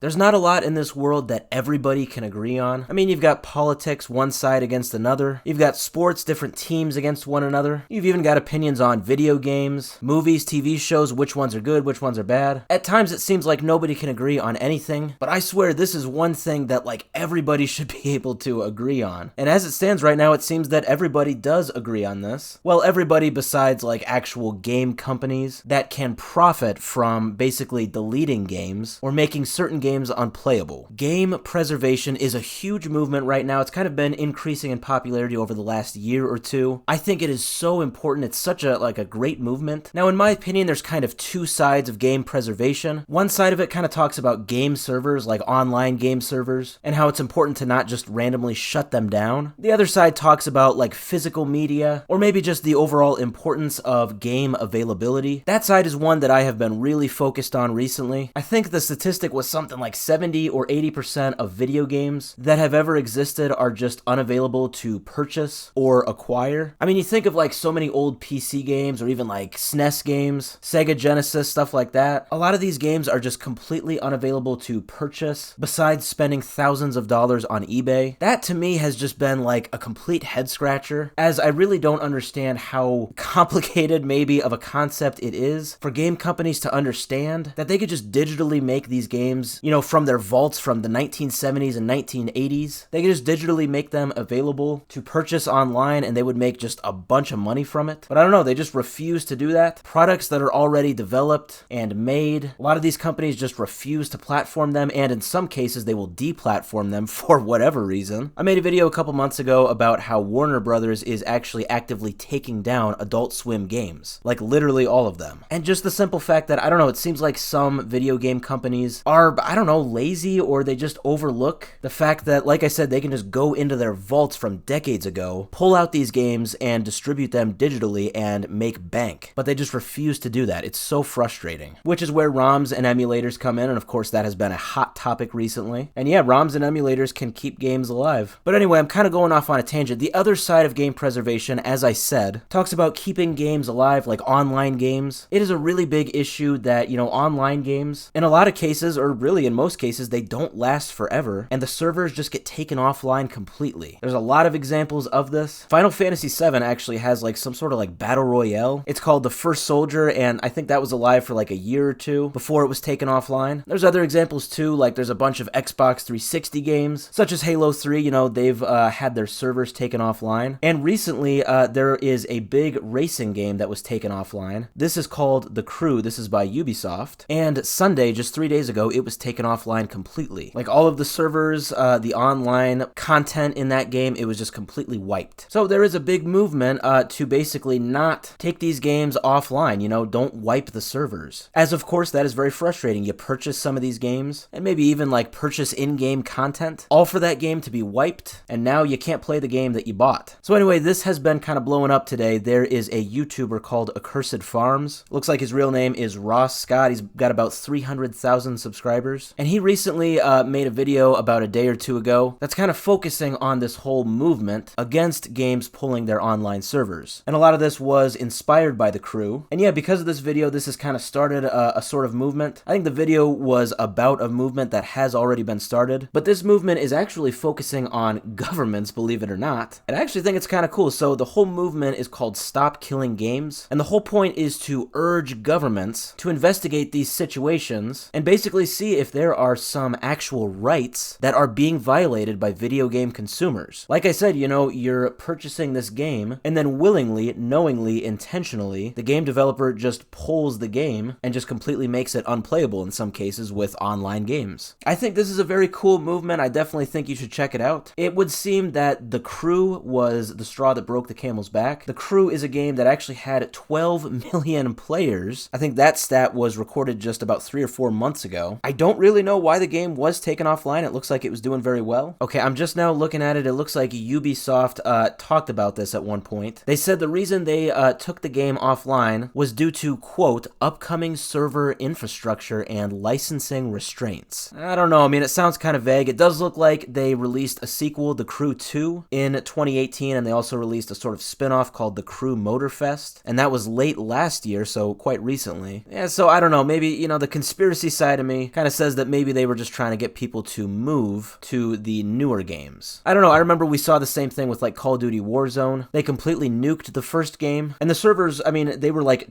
There's not a lot in this world that everybody can agree on. I mean, you've got politics, one side against another. You've got sports, different teams against one another. You've even got opinions on video games, movies, TV shows, which ones are good, which ones are bad. At times it seems like nobody can agree on anything, but I swear this is one thing that like everybody should be able to agree on. And as it stands right now, it seems that everybody does agree on this. Well, everybody besides like actual game companies that can profit from basically deleting games or making certain games unplayable. Game preservation is a huge movement right now. It's kind of been increasing in popularity over the last year or two. I think it is so important. It's such a great movement. Now, in my opinion, there's kind of two sides of game preservation. One side of it kind of talks about game servers, like online game servers, and how it's important to not just randomly shut them down. The other side talks about like physical media, or maybe just the overall importance of game availability. That side is one that I have been really focused on recently. I think the statistic was something like 70 or 80% of video games that have ever existed are just unavailable to purchase or acquire. I mean, you think of like so many old PC games or even like SNES games, Sega Genesis, stuff like that. A lot of these games are just completely unavailable to purchase besides spending thousands of dollars on eBay. That to me has just been like a complete head scratcher, as I really don't understand how complicated maybe of a concept it is for game companies to understand that they could just digitally make these games, you know, from their vaults from the 1970s and 1980s. They could just digitally make them available to purchase online and they would make just a bunch of money from it. But I don't know, they just refuse to do that. Products that are already developed and made, a lot of these companies just refuse to platform them, and in some cases they will deplatform them for whatever reason. I made a video a couple months ago about how Warner Brothers is actually actively taking down Adult Swim games, like literally all of them. And just the simple fact that, I don't know, it seems like some video game companies are, I don't know, lazy, or they just overlook the fact that, like I said, they can just go into their vaults from decades ago, pull out these games and distribute them digitally and make bank. But they just refuse to do that. It's so frustrating. Which is where ROMs and emulators come in, and of course that has been a hot topic recently. And yeah, ROMs and emulators can keep games alive. But anyway, I'm kind of going off on a tangent. The other side of game preservation, as I said, talks about keeping games alive, like online games. It is a really big issue that, you know, online games, in a lot of cases, or really in most cases, they don't last forever, and the servers just get taken offline completely. There's a lot of examples of this. Final Fantasy VII actually has like some sort of like battle royale. It's called The First Soldier, and I think that was alive for like a year or two before it was taken offline. There's other examples too, like there's a bunch of Xbox 360 games, such as Halo 3, you know, they've had their servers taken offline. And recently, there is a big racing game that was taken offline. This is called The Crew. This is by Ubisoft. And Sunday, just 3 days ago, it was taken offline completely. Like all of the servers, the online content in that game, it was just completely wiped. So there is a big movement to basically not take these games offline, you know, don't wipe the servers. As of course, that is very frustrating. You purchase some of these games, and maybe even like purchase in-game content, all for that game to be wiped, and now you can't play the game that you bought. So anyway, this has been kind of blowing up today. There is a YouTuber called Accursed Farms. Looks like his real name is Ross Scott. He's got about 300,000 subscribers, and he recently made a video about a day or two ago that's kind of focusing on this whole movement against games pulling their online servers. And a lot of this was inspired by The Crew. And yeah, because of this video, this has kind of started a sort of movement. I think the video was about a movement that has already been started, but this movement is actually focusing on governments, believe it or not. And I actually think it's kind of cool. So the whole movement is called Stop Killing Games, and the whole point is to urge governments to investigate these situations and basically see if there are some actual rights that are being violated by video game consumers. Like I said, you know, you're purchasing this game, and then willingly, knowingly, intentionally, the game developer just pulls the game and just completely makes it unplayable in some cases with online games. I think this is a very cool movement. I definitely think you should check it out. It would seem that The Crew was the straw that broke the camel's back. The Crew is a game that actually had 12 million players. I think that stat was recorded just about 3 or 4 months ago. I don't really know why the game was taken offline. It looks like it was doing very well. Okay, I'm just now looking at it. It looks like Ubisoft talked about this at one point. They said the reason they took the game offline was due to, quote, upcoming server infrastructure and licensing restraints. that? I don't know. I mean, it sounds kind of vague. It does look like they released a sequel, The Crew 2, in 2018, and they also released a sort of spin-off called The Crew Motorfest, and that was late last year, so quite recently. Yeah, so I don't know. Maybe, you know, the conspiracy side of me kind of says that maybe they were just trying to get people to move to the newer games. I don't know. I remember we saw the same thing with like Call of Duty Warzone. They completely nuked the first game, and the servers, I mean, they were like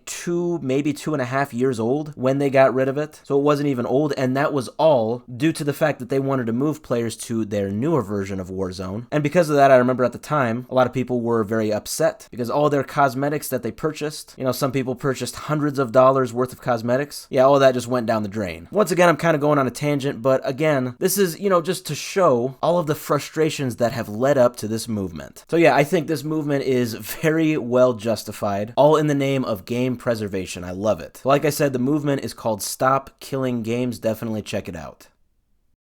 maybe 2.5 years old when they got rid of it, so it wasn't even old, and that was all due to the fact that they wanted to move players to their newer version of Warzone. And because of that, I remember at the time, a lot of people were very upset because all their cosmetics that they purchased, you know, some people purchased hundreds of dollars worth of cosmetics. Yeah, all that just went down the drain. Once again, I'm kind of going on a tangent, but again, this is, you know, just to show all of the frustrations that have led up to this movement. So yeah, I think this movement is very well justified, all in the name of game preservation. I love it. Like I said, the movement is called Stop Killing Games. Definitely check it out.